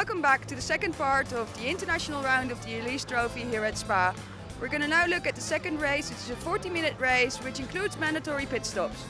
Welcome back to the second part of the international round of the Elise Trophy here at Spa. We're going to now look at the second race, which is a 40-minute race, which includes mandatory pit stops.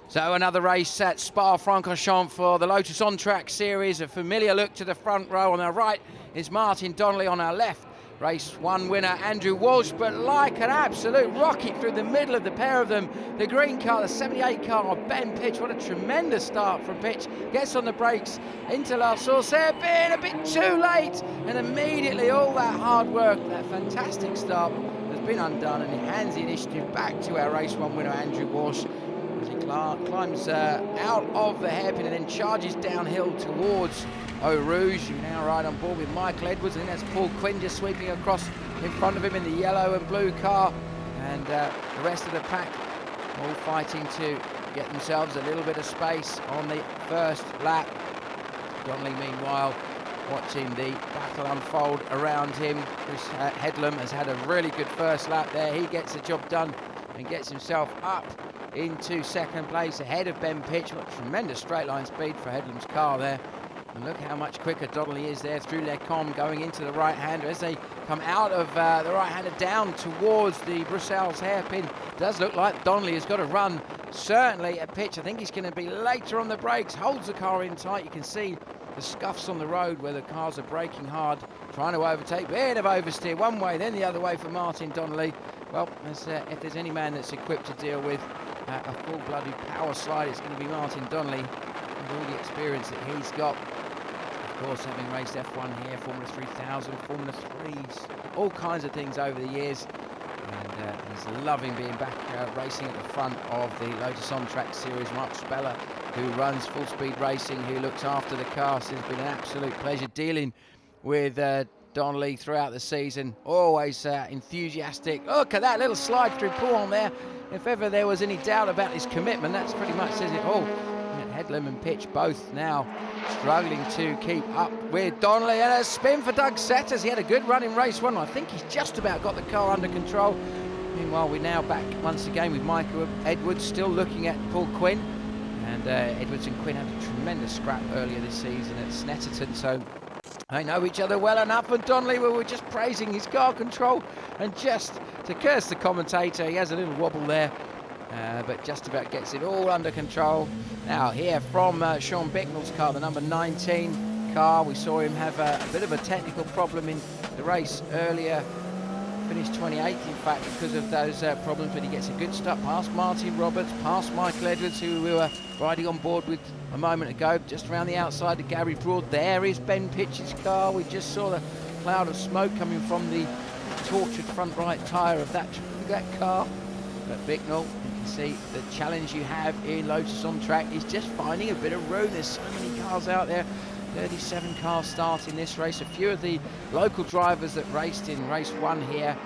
So another race at Spa Francorchamps for the Lotus On Track series. A familiar look to the front row. On our right is Martin Donnelly, on our left race one winner Andrew Walsh, but like an absolute rocket through the middle of the pair of them, the green car, the 78 car of Ben Pitch. What a tremendous start from Pitch. Gets on the brakes into La Source, being a bit too late, and immediately all that hard work, that fantastic start has been undone, and he hands the initiative back to our race one winner Andrew Walsh as he climbs out of the hairpin and then charges downhill towards Eau Rouge. You now ride on board with Michael Edwards, and that's Paul Quinn just sweeping across in front of him in the yellow and blue car, and the rest of the pack all fighting to get themselves a little bit of space on the first lap. Donnelly meanwhile watching the battle unfold around him. Chris Headlam has had a really good first lap there. He gets the job done and gets himself up into second place ahead of Ben Pitch. What tremendous straight line speed for Headlam's car there. And look how much quicker Donnelly is there through Les Combes, going into the right-hander as they come out of the right-hander down towards the Bruxelles hairpin. Does look like Donnelly has got to run, certainly at Pitch. I think he's going to be later on the brakes, holds the car in tight. You can see the scuffs on the road where the cars are braking hard, trying to overtake. Bit of oversteer one way, then the other way for Martin Donnelly. Well, if there's any man that's equipped to deal with a full-blooded power slide, it's going to be Martin Donnelly, with all the experience that he's got. Of course, having raced F1 here, Formula 3000, Formula 3s, all kinds of things over the years. And he's loving being back racing at the front of the Lotus On Track series. Mark Speller, who runs Full Speed Racing, who looks after the car. So it's been an absolute pleasure dealing with Donnelly throughout the season. Always enthusiastic. Look at that little slide through Paul there. If ever there was any doubt about his commitment, that's pretty much says it all. Headlam and Pitch both now struggling to keep up with Donnelly, and a spin for Doug Setters. He had a good run in race one. I think he's just about got the car under control. Meanwhile, we're now back once again with Michael Edwards still looking at Paul Quinn, and Edwards and Quinn had a tremendous scrap earlier this season at Snetterton, so they know each other well enough. And Donnelly, we were just praising his car control, and just to curse the commentator, he has a little wobble there. But just about gets it all under control. Now here from Sean Bicknell's car, the number 19 car. We saw him have a bit of a technical problem in the race earlier. Finished 28th, in fact, because of those problems, but he gets a good start past Martin Roberts, past Michael Edwards, who we were riding on board with a moment ago, just around the outside of Gary Broad. There is Ben Pitch's car. We just saw the cloud of smoke coming from the tortured front right tyre of that car. But Bicknell, see, the challenge you have in Lotus On Track is just finding a bit of room. There's so many cars out there. 37 cars starting this race. A few of the local drivers that raced in race one here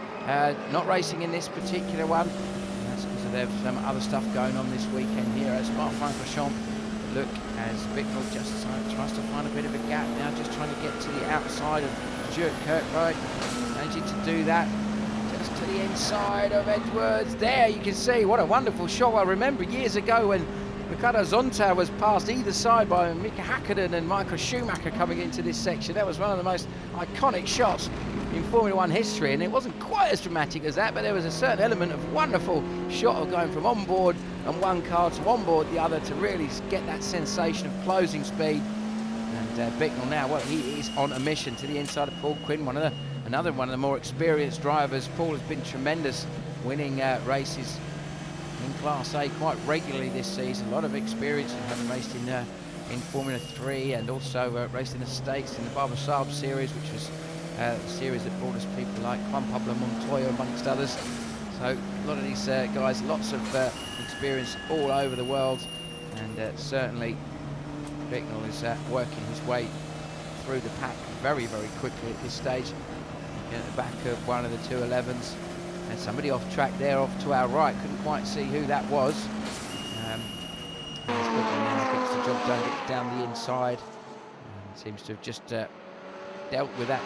not racing in this particular one. And that's because there's some other stuff going on this weekend here at Spa Francorchamps. Look as Bicknell just tries to find a bit of a gap now, just trying to get to the outside of Stuart Kirkbride. Managing to do that. To the inside of Edwards. There you can see what a wonderful shot. I remember years ago when Ricardo Zonta was passed either side by Mika Hakkinen and Michael Schumacher coming into this section. That was one of the most iconic shots in Formula One history, and it wasn't quite as dramatic as that, but there was a certain element of wonderful shot of going from on board and one car to on board the other to really get that sensation of closing speed. And Bicknell now, well, he is on a mission to the inside of Paul Quinn, another one of the more experienced drivers. Paul has been tremendous, winning races in Class A quite regularly this season. A lot of experience in having raced in Formula 3 and also raced in the States in the Barber Saab series, which was the series that brought us people like Juan Pablo Montoya amongst others. So a lot of these guys, lots of experience all over the world, and certainly Bicknell is working his way through the pack very, very quickly at this stage. At the back of one of the 211s, and somebody off track there off to our right. Couldn't quite see who that was. Gets the job done, gets down the inside, and seems to have just dealt with that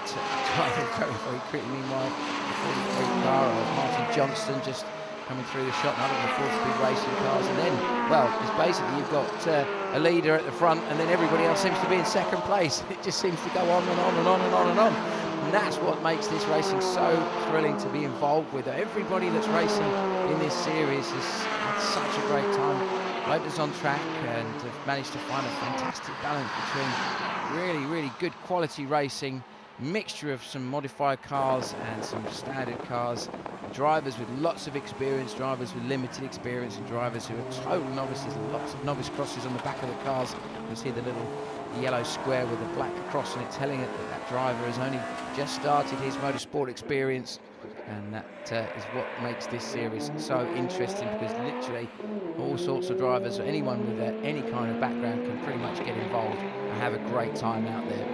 very, very quickly. Meanwhile, the 43 car of Martin Johnston just coming through the shot, another of the 4-speed racing cars, and then, well, it's basically you've got a leader at the front, and then everybody else seems to be in second place. It just seems to go on and on and on and on and on. And that's what makes this racing so thrilling to be involved with. Everybody that's racing in this series has had such a great time. Lotus on track and have managed to find a fantastic balance between really, really good quality racing, mixture of some modified cars and some standard cars, drivers with lots of experience, drivers with limited experience, and drivers who are total novices, and lots of novice crosses on the back of the cars. You see the little yellow square with a black cross on it, telling it that that driver has only just started his motorsport experience, and that is what makes this series so interesting, because literally all sorts of drivers, or anyone with any kind of background, can pretty much get involved and have a great time out there.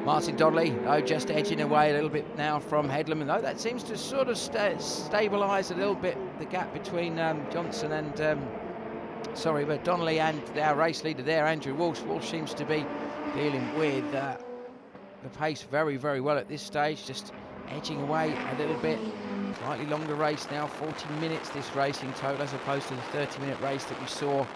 Martin Donnelly, though, just edging away a little bit now from Headlam, and though that seems to sort of stabilise a little bit the gap between Johnson and but Donnelly and our race leader there, Andrew Walsh. Walsh seems to be dealing with the pace very, very well at this stage, just edging away a little bit. Slightly longer race now, 40 minutes this race in total, as opposed to the 30-minute race that we saw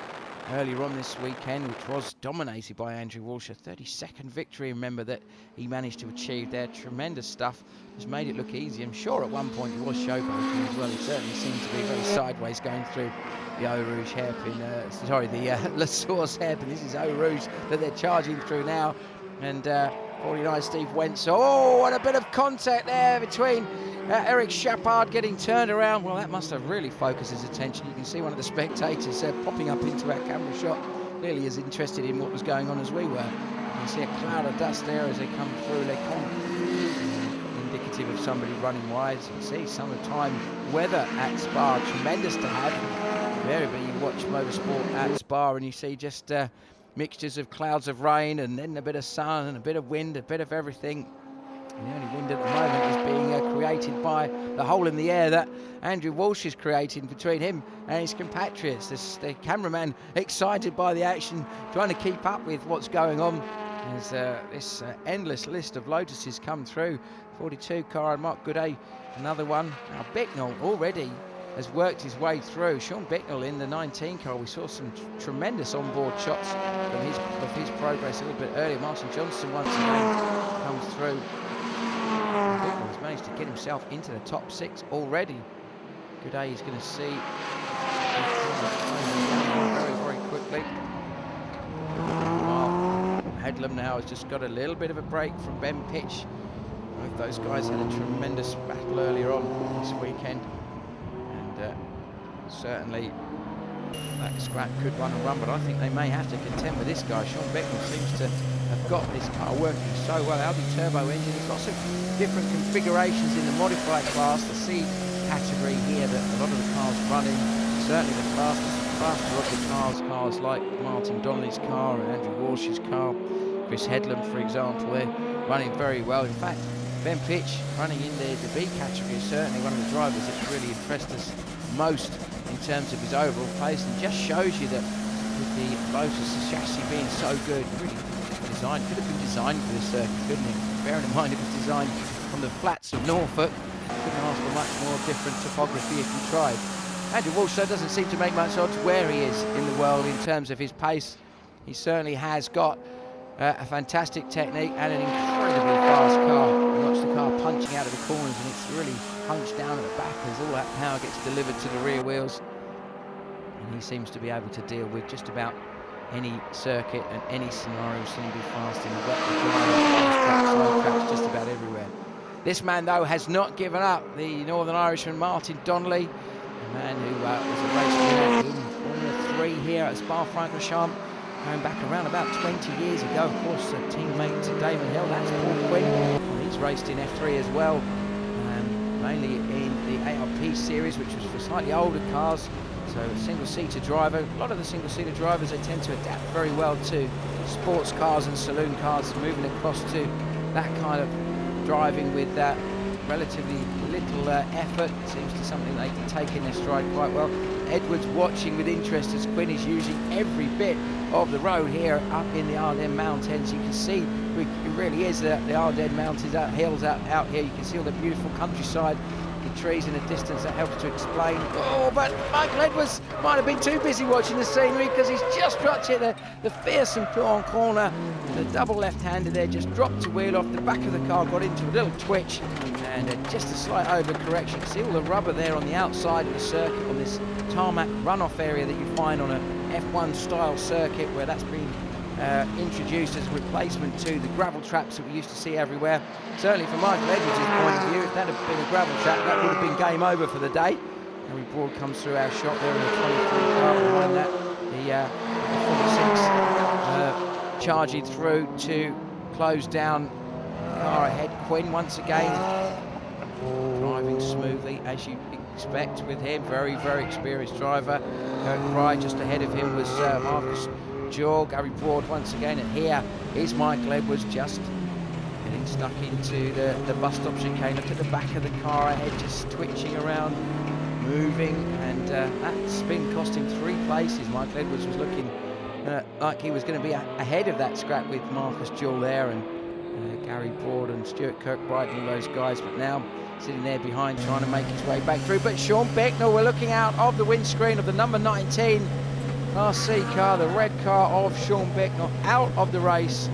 earlier on this weekend, which was dominated by Andrew Walsh. A 32nd victory, remember, that he managed to achieve there. Tremendous stuff, just made it look easy. I'm sure at one point he was showboating as well. He certainly seemed to be very sideways going through the Eau Rouge hairpin, the La Source hairpin. This is Eau Rouge that they're charging through now, and 49 Steve Wentz. Oh, and a bit of contact there between Eric Chappard getting turned around. Well, that must have really focused his attention. You can see one of the spectators popping up into our camera shot, clearly as interested in what was going on as we were. You can see a cloud of dust there as they come through. They come indicative of somebody running wide. You can see summertime weather at Spa, tremendous to have. Invariably, you watch motorsport at Spa and you see just mixtures of clouds of rain and then a bit of sun and a bit of wind, a bit of everything. And the only wind at the moment is being created by the hole in the air that Andrew Walsh is creating between him and his compatriots. The cameraman excited by the action, trying to keep up with what's going on. As this endless list of Lotuses come through. 42 car and Mark Goodey, another one. Now Bicknell already has worked his way through. Sean Bicknell in the 19 car. We saw some tremendous onboard shots of his progress a little bit earlier. Martin Johnson once again comes through. Bicknell has managed to get himself into the top 6 already. Goodey is going to see very, very quickly. Headlam now has just got a little bit of a break from Ben Pitch. Both those guys had a tremendous battle earlier on this weekend. Certainly that scrap could run and run, but I think they may have to contend with this guy. Sean Bicknell seems to have got this car working so well. Audi turbo engine, there's lots of different configurations in the modified class, the C category here that a lot of the cars run in. Certainly the faster of the cars like Martin Donnelly's car and Andrew Walsh's car, Chris Headlam, for example, they're running very well. In fact, Ben Pitch running in the B category is certainly one of the drivers that's really impressed us most in terms of his overall pace, and just shows you that with the Lotus chassis being so good, really could have been designed for this circuit, couldn't it? Bearing in mind it was designed from the flats of Norfolk, couldn't ask for much more different topography if you tried. Andrew Walsh doesn't seem to make much odds where he is in the world in terms of his pace. He certainly has got a fantastic technique and an incredibly fast car. You watch the car punching out of the corners and it's really hunched down at the back as all that power gets delivered to the rear wheels. And he seems to be able to deal with just about any circuit and any scenario, seem to be fast in the wet, the dry, slow tracks, just about everywhere. This man, though, has not given up. The Northern Irishman, Martin Donnelly, a man who was a race winner in Formula 3 here at Spa-Francorchamps, going back around about 20 years ago. Of course, a teammate to Damon Hill, that's Paul Quinn. He's raced in F3 as well, mainly in the ARP series, which was for slightly older cars. So a single-seater driver. A lot of the single-seater drivers, they tend to adapt very well to sports cars and saloon cars, moving across to that kind of driving with relatively little effort. Seems to something they can take in their stride quite well. Edwards watching with interest as Quinn is using every bit of the road here up in the Ardennes Mountains. You can see it really is the Ardennes Mountains, hills out here. You can see all the beautiful countryside. The trees in the distance, that helps to explain. Oh, but Michael Edwards might have been too busy watching the scenery, because he's just dropped it, the fearsome put-on corner. The double left-hander there just dropped to wheel off. The back of the car got into a little twitch, and just a slight overcorrection. You can see all the rubber there on the outside of the circuit, on this tarmac runoff area that you find on a F1 style circuit, where that's been introduced as a replacement to the gravel traps that we used to see everywhere. Certainly from Michael Edwards' point of view, if that had been a gravel trap, that would have been game over for the day. Harry Broad comes through our shot there in the 23 car. Behind that, the 46 charging through to close down car ahead. Quinn once again driving smoothly as you expect with him. Very, very experienced driver. Kirk Pryde just ahead of him was Marcus Jewell. Gary Broad once again, and here is Michael Edwards just getting stuck into the bus stop chicane. Look at the back of the car ahead, just twitching around, moving, and that's been cost him 3 places. Michael Edwards was looking like he was going to be ahead of that scrap with Marcus Jewell there, and Gary Broad and Stuart Kirkbride and all those guys, but now sitting there behind trying to make his way back through. But Sean Bicknell, we're looking out of the windscreen of the number 19 Class C car, the red car of Sean Bicknell, out of the race.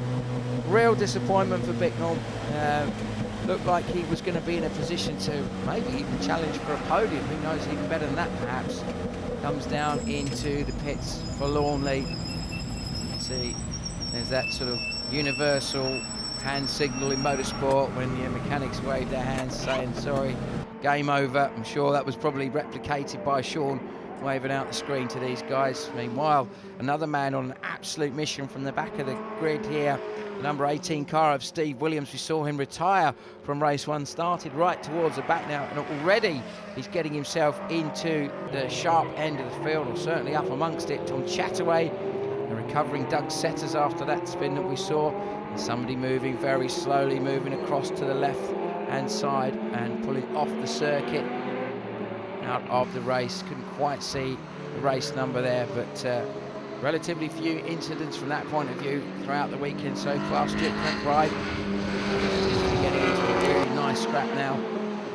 Real disappointment for Bicknell. Looked like he was going to be in a position to maybe even challenge for a podium. Who knows, even better than that perhaps. Comes down into the pits forlornly. See, there's that sort of universal hand signal in motorsport when the mechanics wave their hands saying sorry, game over. I'm sure that was probably replicated by Sean waving out the screen to these guys. Meanwhile, another man on an absolute mission from the back of the grid here, the number 18 car of Steve Williams. We saw him retire from race 1, started right towards the back now, and already he's getting himself into the sharp end of the field, or certainly up amongst it. Tom Chataway, and recovering Doug Setters after that spin that we saw. And somebody moving very slowly, moving across to the left-hand side and pulling off the circuit out of the race. Couldn't quite see the race number there, but relatively few incidents from that point of view throughout the weekend so far. Stuart Kirkbride getting into a really nice scrap now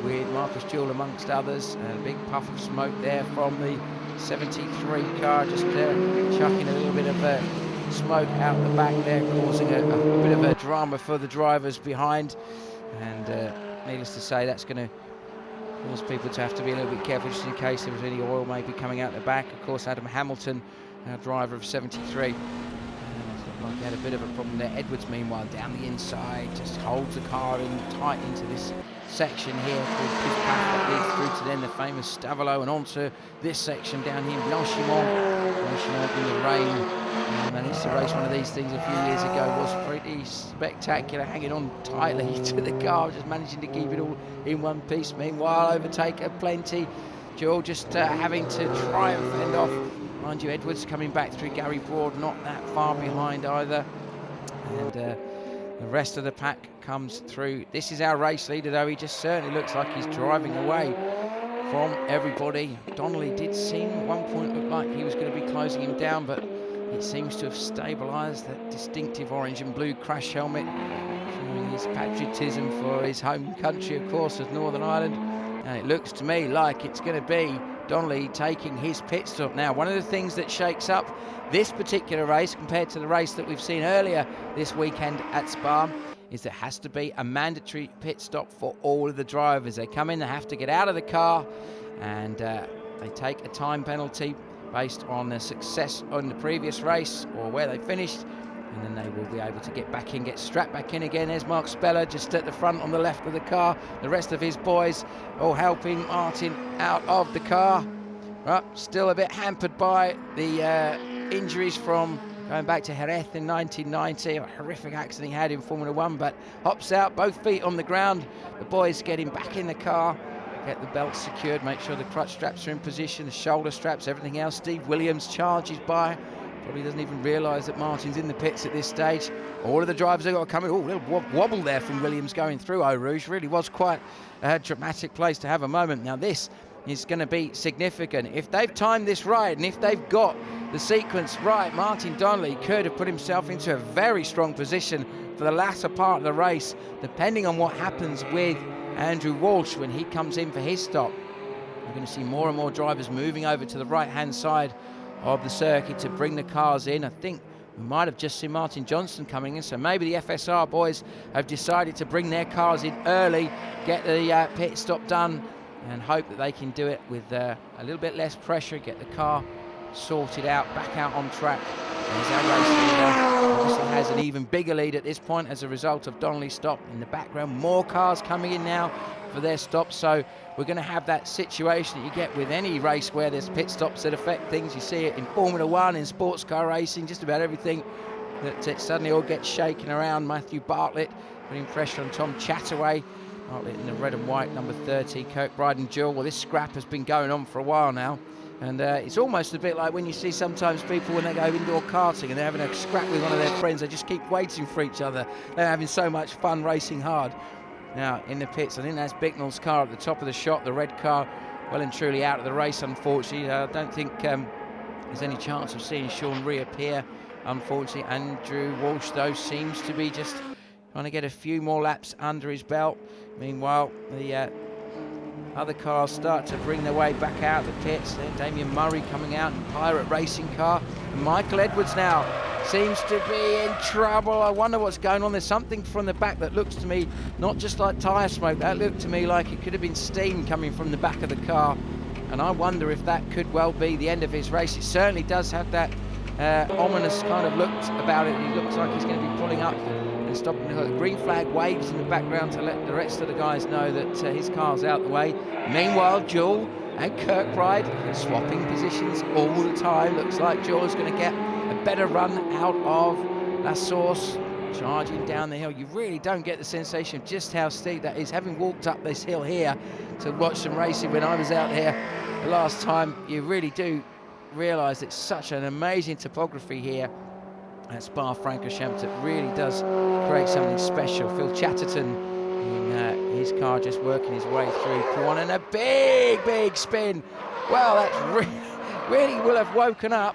with Marcus Jewell amongst others. A big puff of smoke there from the 73 car, just chucking a little bit of smoke out the back there, causing a bit of a drama for the drivers behind. And needless to say, that's going to cause people to have to be a little bit careful, just in case there was any oil maybe coming out the back. Of course, Adam Hamilton, our driver of 73, looked like he had a bit of a problem there. Edwards, meanwhile, down the inside, just holds the car in tight into this section here called his path that leads through to then the famous Stavelot, and onto this section down here, Blanchimont in the rain. Managed to race one of these things a few years ago, was pretty spectacular, hanging on tightly to the car, just managing to keep it all in one piece. Meanwhile, overtaker plenty. Joel just having to try and fend off. Mind you, Edwards coming back through Gary Broad, not that far behind either. And the rest of the pack comes through. This is our race leader, though. He just certainly looks like he's driving away from everybody. Donnelly did seem at one point look like he was going to be closing him down, but it seems to have stabilised. That distinctive orange and blue crash helmet, showing his patriotism for his home country, of course, of Northern Ireland. And it looks to me like it's going to be Donnelly taking his pit stop now. One of the things that shakes up this particular race compared to the race that we've seen earlier this weekend at Spa is there has to be a mandatory pit stop for all of the drivers. They come in, they have to get out of the car, and they take a time penalty based on their success on the previous race or where they finished, and then they will be able to get back in, get strapped back in again. There's Mark Speller just at the front on the left of the car. The rest of his boys all helping Martin out of the car. Well, still a bit hampered by the injuries from going back to Jerez in 1990, a horrific accident he had in Formula 1, but hops out, both feet on the ground. The boys get him back in the car, get the belt secured, make sure the crutch straps are in position, the shoulder straps, everything else. Steve Williams charges by, probably doesn't even realise that Martin's in the pits at this stage. All of the drivers have got to come in. Oh, a little wobble there from Williams going through Eau Rouge. Really was quite a dramatic place to have a moment. Now this is going to be significant. If they've timed this right, and if they've got the sequence right, Martin Donnelly could have put himself into a very strong position for the latter part of the race, depending on what happens with Andrew Walsh when he comes in for his stop. We're going to see more and more drivers moving over to the right-hand side of the circuit to bring the cars in. I think we might have just seen Martin Johnston coming in, so maybe the FSR boys have decided to bring their cars in early, get the pit stop done, and hope that they can do it with a little bit less pressure, get the car sorted out, back out on track. As our race leader obviously has an even bigger lead at this point as a result of Donnelly's stop. In the background, more cars coming in now for their stops, so we're going to have that situation that you get with any race where there's pit stops that affect things. You see it in Formula One, in sports car racing, just about everything, that it suddenly all gets shaken around. Matthew Bartlett putting pressure on Tom Chataway. Bartlett in the red and white, number 30, Kirkbride and Jewell. Well, this scrap has been going on for a while now. And it's almost a bit like when you see sometimes people when they go indoor karting and they're having a scrap with one of their friends, they just keep waiting for each other. They're having so much fun racing hard. Now, in the pits, I think that's Bicknell's car at the top of the shot, the red car, well and truly out of the race, unfortunately. I don't think there's any chance of seeing Sean reappear, unfortunately. Andrew Walsh, though, seems to be just trying to get a few more laps under his belt. Meanwhile, the other cars start to bring their way back out of the pits. There's Damien Murray coming out in Pirate racing car. And Michael Edwards now seems to be in trouble. I wonder what's going on. There's something from the back that looks to me not just like tyre smoke. That looked to me like it could have been steam coming from the back of the car. And I wonder if that could well be the end of his race. It certainly does have that ominous kind of look about it. He looks like he's going to be pulling up and stopping. The green flag waves in the background to let the rest of the guys know that his car's out the way. Meanwhile, Jewell and Kirkbride swapping positions all the time. Looks like Jewell's going to get a better run out of La Source, charging down the hill. You really don't get the sensation of just how steep that is. Having walked up this hill here to watch some racing when I was out here the last time, you really do realise it's such an amazing topography here at Spa-Francorchamps. It really does create something special. Phil Chatterton in his car just working his way through P1, and a big spin. Well, that's really will have woken up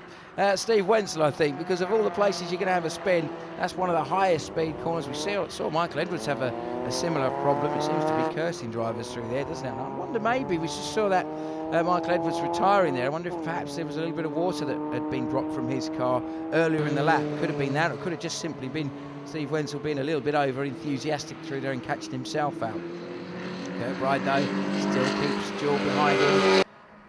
Steve Wenzel, I think, because of all the places you're going to have a spin. That's one of the highest speed corners. We saw Michael Edwards have a similar problem. It seems to be cursing drivers through there, doesn't it? And I wonder, maybe we just saw that Michael Edwards retiring there. I wonder if perhaps there was a little bit of water that had been dropped from his car earlier in the lap. Could have been that, or it could have just simply been Steve Wenzel being a little bit over enthusiastic through there and catching himself out. Kirkbride, though, still keeps Jewell behind him.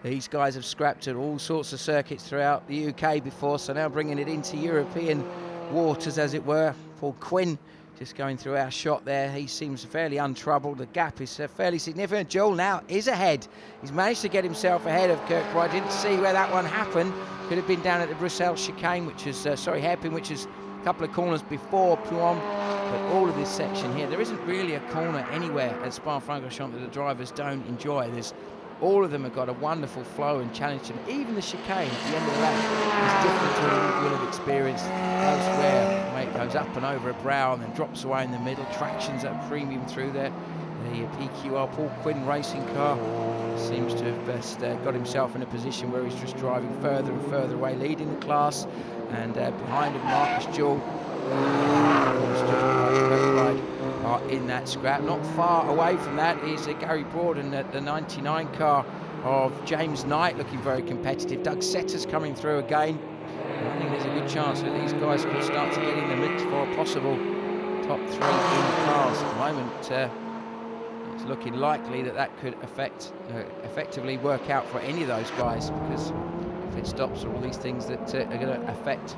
These guys have scrapped at all sorts of circuits throughout the UK before, so now bringing it into European waters, as it were. Paul Quinn just going through our shot there. He seems fairly untroubled. The gap is fairly significant. Jewell now is ahead. He's managed to get himself ahead of Kirkbride. Didn't see where that one happened. Could have been down at the Bruxelles chicane, which is, hairpin, which is a couple of corners before Puan. But all of this section here, there isn't really a corner anywhere at Spa-Francorchamps that the drivers don't enjoy. All of them have got a wonderful flow and challenge to them. Even the chicane at the end of the lap is different to what you'll have experienced elsewhere, where it goes up and over a brow and then drops away in the middle. Traction's at a premium through there. The PQR Paul Quinn racing car seems to have best got himself in a position where he's just driving further and further away, leading the class. And behind him, Marcus Jewell are in that scrap. Not far away from that is Gary Borden at the 99 car of James Knight, looking very competitive. Doug Setter's coming through again. I think there's a good chance that these guys could start to get in the mix for a possible top three in the cars. At the moment, it's looking likely that could effectively work out for any of those guys, because pit stops are all these things that are going to affect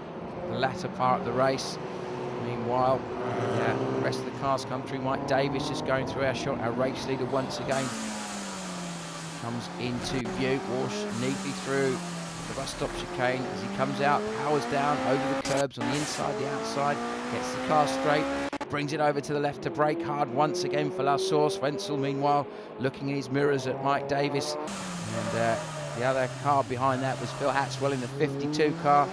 the latter part of the race. Meanwhile, the rest of the cars come through. Mike Davis just going through our shot. Our race leader once again comes into view. Walsh neatly through the bus stop chicane. As he comes out, powers down over the curbs on the inside, the outside, gets the car straight, brings it over to the left to brake hard once again for La Source. Wenzel, meanwhile, looking in his mirrors at Mike Davis. And the other car behind that was Phil Hatswell in the 52 car.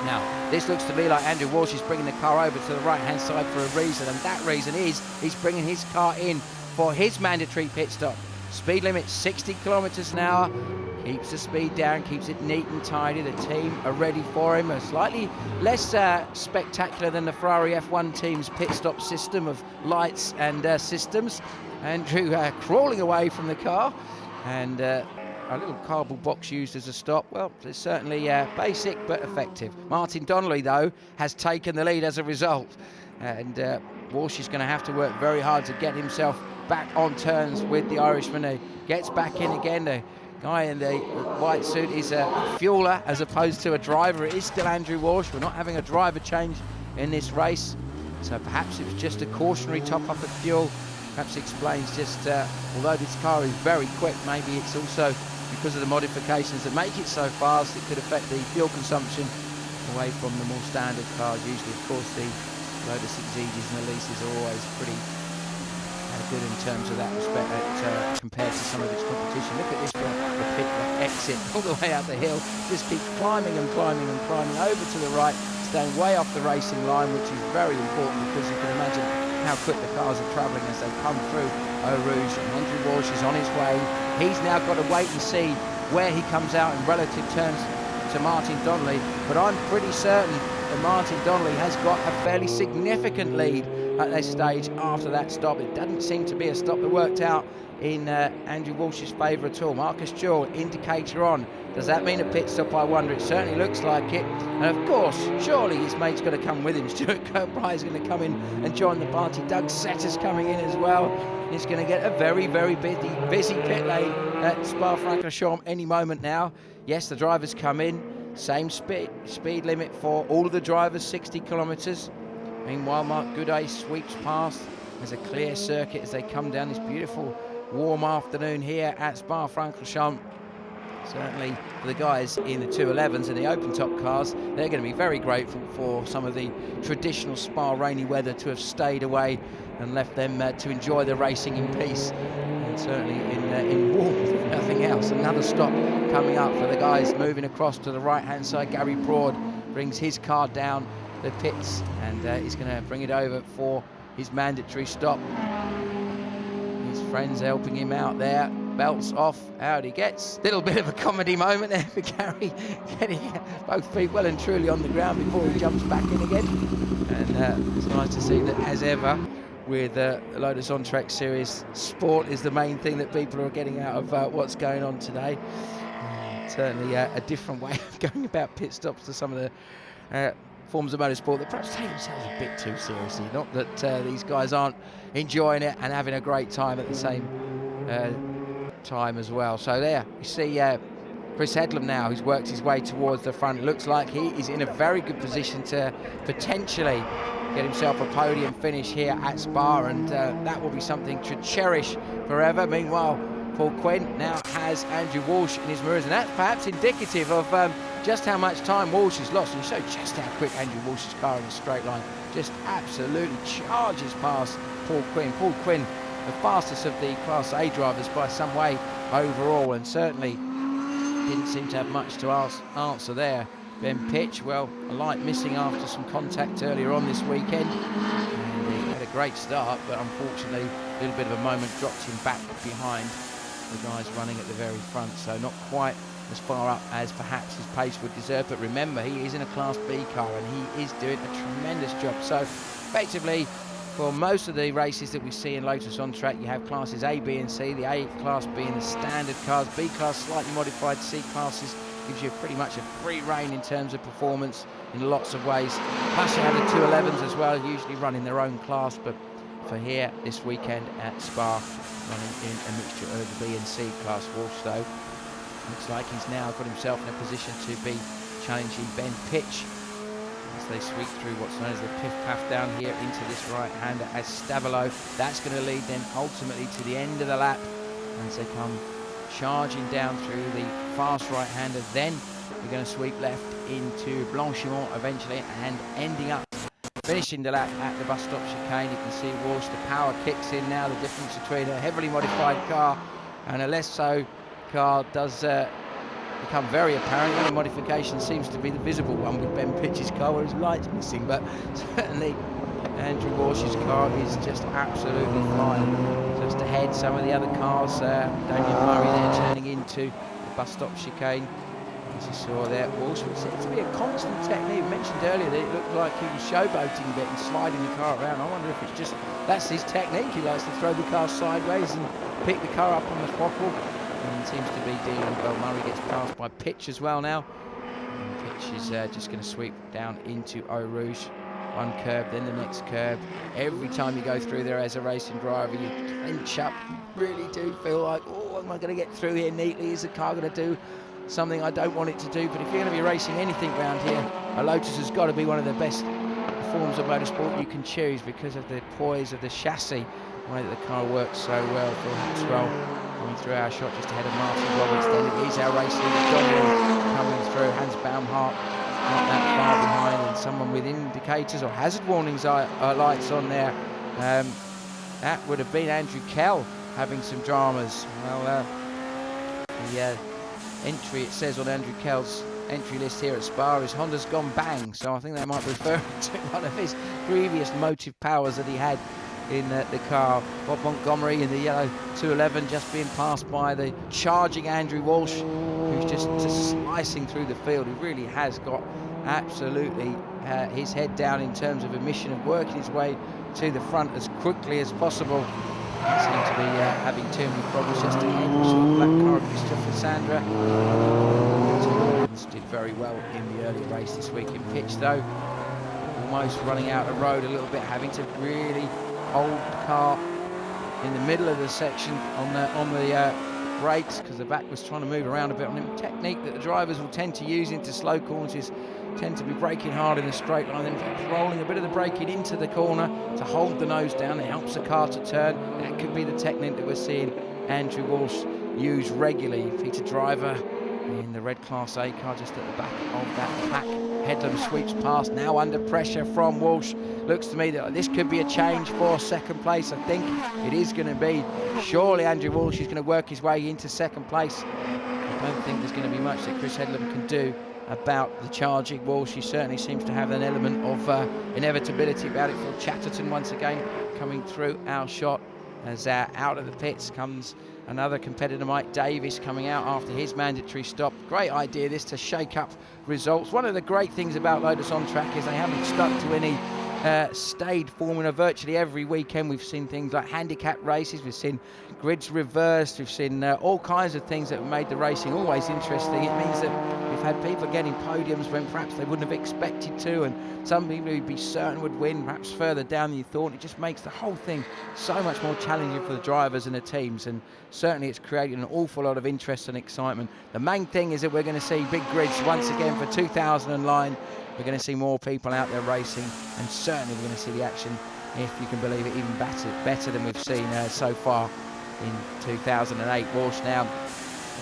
Now, this looks to me like Andrew Walsh is bringing the car over to the right-hand side for a reason, and that reason is he's bringing his car in for his mandatory pit stop. Speed limit 60 kilometres an hour. keeps the speed down, keeps it neat and tidy. The team are ready for him. Slightly less spectacular than the Ferrari F1 team's pit stop system of lights and systems. Andrew crawling away from the car, and a little cardboard box used as a stop. Well, it's certainly basic but effective. Martin Donnelly, though, has taken the lead as a result, and Walsh is going to have to work very hard to get himself back on turns with the Irishman. He gets back in again. The guy in the white suit is a fueler as opposed to a driver. It is still Andrew Walsh. We're not having a driver change in this race, so perhaps it was just a cautionary top-up of fuel. Perhaps explains just, although this car is very quick, maybe it's also because of the modifications that make it so fast, it could affect the fuel consumption away from the more standard cars. Usually, of course, the Lotus Exigis and Elises are always pretty good in terms of that respect compared to some of its competition. Look at this, the pit exit all the way out the hill, just keeps climbing and climbing and climbing over to the right, staying way off the racing line, which is very important because you can imagine how quick the cars are travelling as they come through Eau Rouge. And Andrew Walsh is on his way. He's now got to wait and see where he comes out in relative terms to Martin Donnelly, but I'm pretty certain that Martin Donnelly has got a fairly significant lead at this stage after that stop. It doesn't seem to be a stop that worked out in Andrew Walsh's favour at all. Marcus Jewell, indicator on. Does that mean a pit stop? I wonder. It certainly looks like it. And of course, surely his mate's got to come with him. Stuart Kirkbride is going to come in and join the party. Doug Setter's coming in as well. He's going to get a very, very busy pit lane at Spa-Francorchamps any moment now. Yes, the drivers come in. Same speed limit for all of the drivers, 60 kilometres. Meanwhile, Mark Goudet sweeps past. There's a clear circuit as they come down this beautiful warm afternoon here at Spa-Francorchamps. Certainly for the guys in the 211s and the open-top cars, they're going to be very grateful for some of the traditional Spa rainy weather to have stayed away and left them to enjoy the racing in peace. And certainly in warmth, if nothing else. Another stop coming up for the guys moving across to the right-hand side. Gary Broad brings his car down the pits, and he's going to bring it over for his mandatory stop. His friends helping him out there. Belts off, out he gets. Little bit of a comedy moment there for Gary, getting both feet well and truly on the ground before he jumps back in again. And it's nice to see that, as ever, with the Lotus On Track Series, sport is the main thing that people are getting out of what's going on today. Certainly a different way of going about pit stops to some of the forms of motorsport that perhaps take themselves a bit too seriously. Not that these guys aren't enjoying it and having a great time at the same time as well. So there you see Chris Headlam now, who's worked his way towards the front. It looks like he is in a very good position to potentially get himself a podium finish here at Spa, and that will be something to cherish forever. Meanwhile, Paul Quinn now has Andrew Walsh in his mirrors, and that's perhaps indicative of just how much time Walsh has lost. And you show just how quick Andrew Walsh's car in a straight line just absolutely charges past Paul Quinn. Paul Quinn, the fastest of the Class A drivers by some way overall, and certainly didn't seem to have much to answer there. Ben Pitch, well, a light missing after some contact earlier on this weekend. And he had a great start, but unfortunately a little bit of a moment dropped him back behind the guys running at the very front, so not quite as far up as perhaps his pace would deserve. But remember, he is in a Class B car and he is doing a tremendous job. So effectively, for most of the races that we see in Lotus On Track, you have classes A, B and C. The A class being the standard cars, B class slightly modified, C classes gives you pretty much a free rein in terms of performance in lots of ways. Plus you have the 211s as well, usually running their own class, but for here this weekend at Spa, running in a mixture of the B and C class. Walsh though, looks like he's now got himself in a position to be challenging Ben Pitch as they sweep through what's known as the piff-paff down here into this right-hander as Stavelot. That's going to lead them ultimately to the end of the lap as they come charging down through the fast right-hander. Then we're going to sweep left into Blanchimont eventually, and ending up finishing the lap at the bus stop chicane. You can see Walsh, the power kicks in now. The difference between a heavily modified car and a less so car does become very apparent. The only modification seems to be the visible one with Ben Pitch's car, where his light's missing, but certainly Andrew Walsh's car is just absolutely flying. Just ahead, some of the other cars, Daniel Murray there turning into the bus stop chicane. As you saw there, Walsh seems to be a constant technique. We mentioned earlier that it looked like he was showboating a bit and sliding the car around. I wonder if it's just, that's his technique. He likes to throw the car sideways and pick the car up on the throttle. And seems to be dealing well. Murray gets passed by Pitch as well now. And Pitch is just going to sweep down into Eau Rouge. One curb, then the next curb. Every time you go through there as a racing driver, you clench up. You really do feel like, oh, am I going to get through here neatly? Is the car going to do something I don't want it to do? But if you're going to be racing anything around here, a Lotus has got to be one of the best forms of motorsport you can choose because of the poise of the chassis, the way that the car works so well. Phil Haxwell coming through our shot just ahead of Martin Roberts. Then it is our race leader Donnelly coming through. Hans Baumhart not that far behind, and someone with indicators or hazard warnings lights on there. That would have been Andrew Kell having some dramas. Well, the entry, it says on Andrew Kell's entry list here at Spa, is Honda's gone bang, so I think that might refer to one of his previous motive powers that he had in the car. Bob Montgomery in the yellow 211 just being passed by the charging Andrew Walsh, who's just slicing through the field. He really has got absolutely his head down in terms of a mission of working his way to the front as quickly as possible. Seem to be having too many problems just ahead. We saw Black Car of Christopher Sandra. Did very well in the early race this week in Pitch though. Almost running out of road a little bit, having to really hold the car in the middle of the section on the brakes because the back was trying to move around a bit on him. Technique that the drivers will tend to use into slow corners is tend to be braking hard in a straight line, then rolling a bit of the braking into the corner to hold the nose down. It helps the car to turn. That could be the technique that we're seeing Andrew Walsh use regularly. Peter Driver in the red Class A car just at the back of that pack. Headlam sweeps past, now under pressure from Walsh. Looks to me that this could be a change for second place. I think it is going to be. Surely Andrew Walsh is going to work his way into second place. I don't think there's going to be much that Chris Headlam can do about the charging Walsh. He certainly seems to have an element of inevitability about it. Phil Chatterton once again coming through our shot as out of the pits comes another competitor, Mike Davis, coming out after his mandatory stop. Great idea this to shake up results. One of the great things about Lotus On Track is they haven't stuck to any stayed formula virtually every weekend. We've seen things like handicap races, we've seen grids reversed, we've seen all kinds of things that have made the racing always interesting. It means that we've had people getting podiums when perhaps they wouldn't have expected to, and some people who'd be certain would win perhaps further down than you thought. It just makes the whole thing so much more challenging for the drivers and the teams, and certainly it's created an awful lot of interest and excitement. The main thing is that we're going to see big grids once again for 2009. We're going to see more people out there racing, and certainly we're going to see the action, if you can believe it, even better than we've seen so far in 2008. Walsh now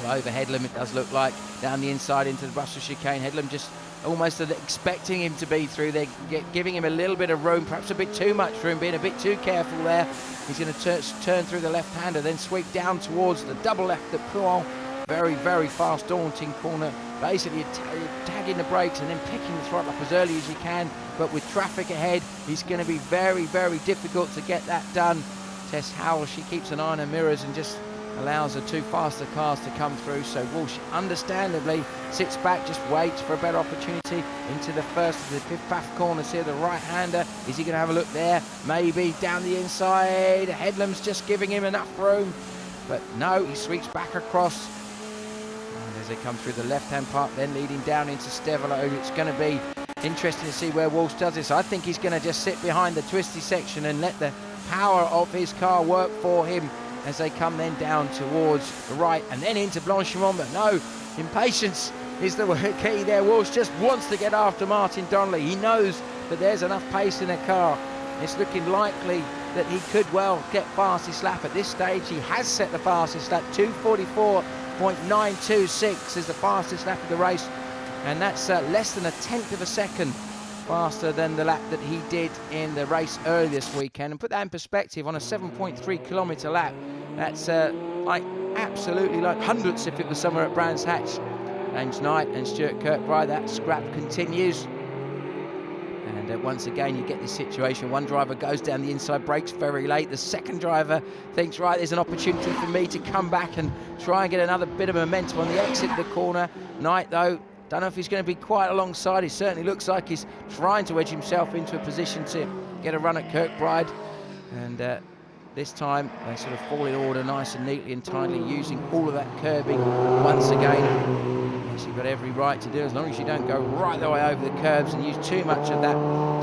over Headlam, it does look like, down the inside into the Brussels chicane. Headlam just almost expecting him to be through there, giving him a little bit of room, perhaps a bit too much room, being a bit too careful there. He's going to turn through the left-hander, then sweep down towards the double left at Pouhon. Very, very fast, daunting corner. Basically tagging the brakes and then picking the throttle up as early as you can. But with traffic ahead, it's going to be very, very difficult to get that done. Tess Howell, she keeps an eye on her mirrors and just allows the two faster cars to come through. So Walsh understandably sits back, just waits for a better opportunity into the first of the fifth corners here. The right-hander, is he going to have a look there? Maybe down the inside. Headlam's just giving him enough room. But no, he sweeps back across. As they come through the left-hand part, then leading down into Stevelo. It's going to be interesting to see where Walsh does this. I think he's going to just sit behind the twisty section and let the power of his car work for him as they come then down towards the right and then into Blanchimont. But no, impatience is the key there. Walsh just wants to get after Martin Donnelly. He knows that there's enough pace in the car. It's looking likely that he could well get fastest lap. At this stage, he has set the fastest lap. 2:44.926 is the fastest lap of the race, and that's less than a tenth of a second faster than the lap that he did in the race earlier this weekend. And put that in perspective, on a 7.3 kilometre lap, that's like absolutely like hundredths if it was somewhere at Brands Hatch. James Knight and Stuart Kirkbride, that scrap continues. And And once again, you get this situation. One driver goes down the inside, brakes very late. The second driver thinks, right, there's an opportunity for me to come back and try and get another bit of momentum on the exit of the corner. Knight, though, don't know if he's going to be quite alongside. He certainly looks like he's trying to wedge himself into a position to get a run at Kirkbride. And this time, they sort of fall in order nice and neatly and tidily, using all of that curbing once again. Yes, you've got every right to do, as long as you don't go right the way over the curbs and use too much of that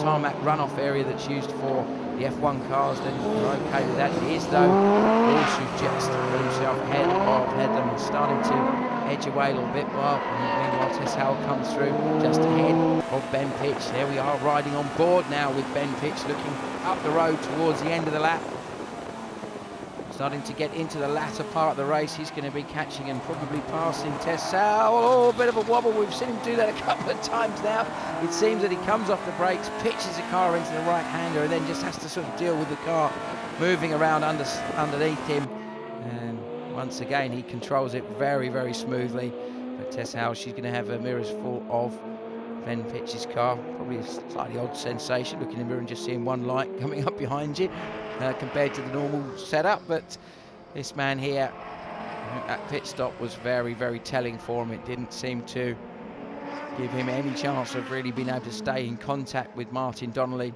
tarmac runoff area that's used for the F1 cars, then you're okay with that. It is, though, Walsh who just got himself ahead of Headlam and starting to edge away a little bit, while meanwhile Tess Howell comes through just ahead of Ben Pitch. There we are, riding on board now with Ben Pitch, looking up the road towards the end of the lap. Starting to get into the latter part of the race. He's going to be catching and probably passing Tess Howell. Oh, a bit of a wobble. We've seen him do that a couple of times now. It seems that he comes off the brakes, pitches the car into the right-hander, and then just has to sort of deal with the car moving around underneath him. And once again, he controls it very, very smoothly. But Tess Howell, she's going to have her mirrors full of Ben Pitch's car. Probably a slightly odd sensation, looking in the mirror and just seeing one light coming up behind you compared to the normal setup. But this man here at pit stop was very, very telling for him. It didn't seem to give him any chance of really being able to stay in contact with Martin Donnelly.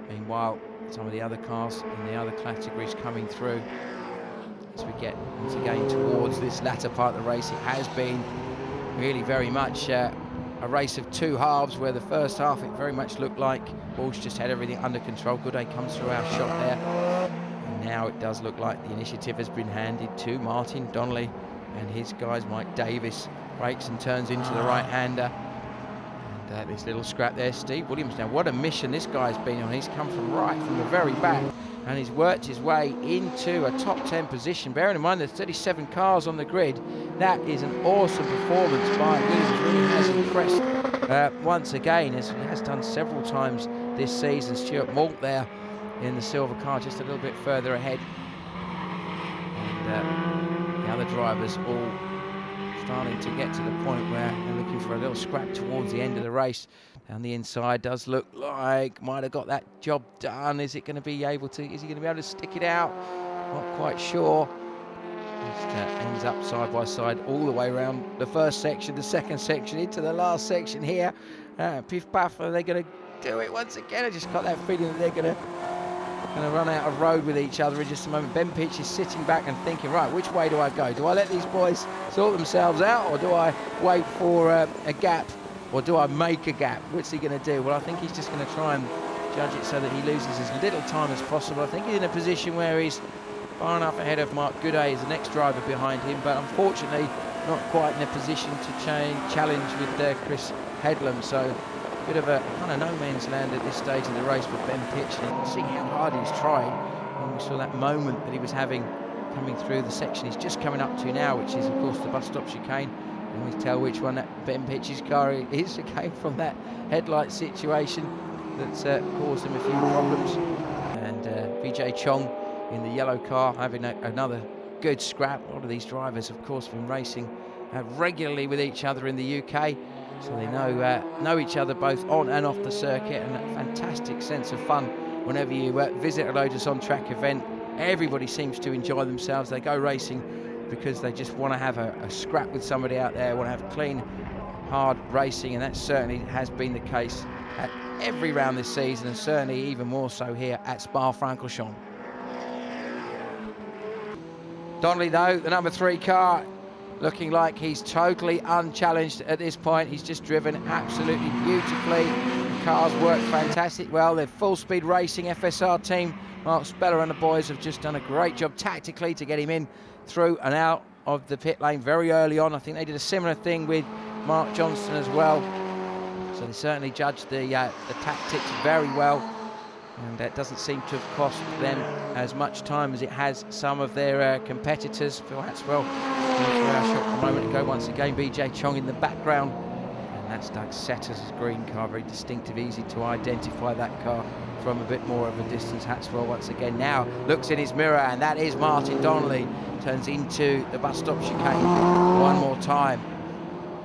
Meanwhile, some of the other cars in the other categories coming through. As we get once again towards this latter part of the race, it has been really very much a race of two halves, where the first half it very much looked like Walsh just had everything under control. Gooday comes through our shot there, and now it does look like the initiative has been handed to Martin Donnelly and his guys. Mike Davis brakes and turns into the right-hander, and this little scrap there. Steve Williams, now what a mission this guy's been on. He's come from the very back, and he's worked his way into a top 10 position. Bearing in mind there's 37 cars on the grid, that is an awesome performance by Williams. Really has impressed once again, as he has done several times this season. Stuart Malt there in the silver car, just a little bit further ahead. And the other drivers all starting to get to the point where they're looking for a little scrap towards the end of the race. Down the inside does look like might have got that job done. Is he going to be able to stick it out? Not quite sure. Just ends up side by side all the way around the first section, the second section, into the last section here. Piff Puff, are they going to do it once again? I just got that feeling that they're going to run out of road with each other in just a moment. Ben Pitch is sitting back and thinking, right, which way do I go? Do I let these boys sort themselves out, or do I wait for a gap, or do I make a gap? What's he going to do? Well, I think he's just going to try and judge it so that he loses as little time as possible. I think he's in a position where he's far enough ahead of Mark Gooday as the next driver behind him, but unfortunately not quite in a position to challenge with Chris Headlam. So a bit of a kind of no man's land at this stage of the race with Ben Pitch. And you can see how hard he's trying. And we saw that moment that he was having coming through the section he's just coming up to now, which is of course the bus stop chicane. You can always tell which one that Ben Pitch's car is. It came from that headlight situation that's caused him a few problems. And Vijay Chong in the yellow car having another good scrap. A lot of these drivers, of course, have been racing regularly with each other in the UK, so they know each other both on and off the circuit, and a fantastic sense of fun whenever you visit a Lotus On Track event. Everybody seems to enjoy themselves. They go racing because they just want to have a scrap with somebody out there, want to have clean, hard racing, and that certainly has been the case at every round this season, and certainly even more so here at Spa-Francorchamps. Donnelly, though, the number 3 car, looking like he's totally unchallenged at this point. He's just driven absolutely beautifully. The cars work fantastic well. They're full-speed racing FSR team. Mark Speller and the boys have just done a great job tactically to get him in, through and out of the pit lane very early on. I think they did a similar thing with Mark Johnston as well. So they certainly judged the tactics very well. And that doesn't seem to have cost them as much time as it has some of their competitors. Phil Hatswell through our shot a moment ago. Once again, BJ Chong in the background. And that's Doug Setters' green car, very distinctive, easy to identify that car from a bit more of a distance. Hatswell once again now looks in his mirror, and that is Martin Donnelly. Turns into the bus stop chicane one more time.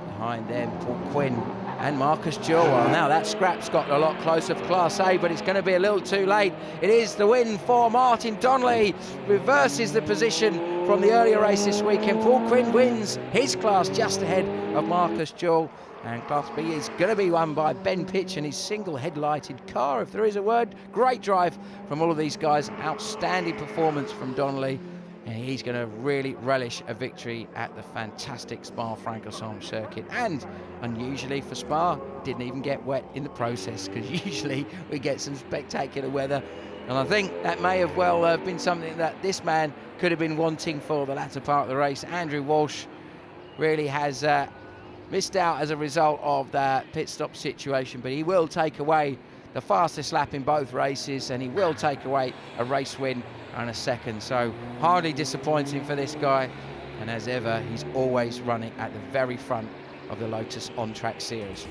Behind them, Paul Quinn and Marcus Jewell. Well, now that scrap's got a lot closer for Class A, but it's going to be a little too late. It is the win for Martin Donnelly, reverses the position from the earlier race this weekend. Paul Quinn wins his class just ahead of Marcus Jewell, and Class B is going to be won by Ben Pitch and his single headlighted car, if there is a word. Great drive from all of these guys, outstanding performance from Donnelly, and he's going to really relish a victory at the fantastic Spa-Francorchamps circuit. And unusually for Spa, didn't even get wet in the process, because usually we get some spectacular weather. And I think that may have well been something that this man could have been wanting for the latter part of the race. Andrew Walsh really has missed out as a result of that pit stop situation, but he will take away the fastest lap in both races, and he will take away a race win and a second. So hardly disappointing for this guy, and as ever, he's always running at the very front of the Lotus On Track Series.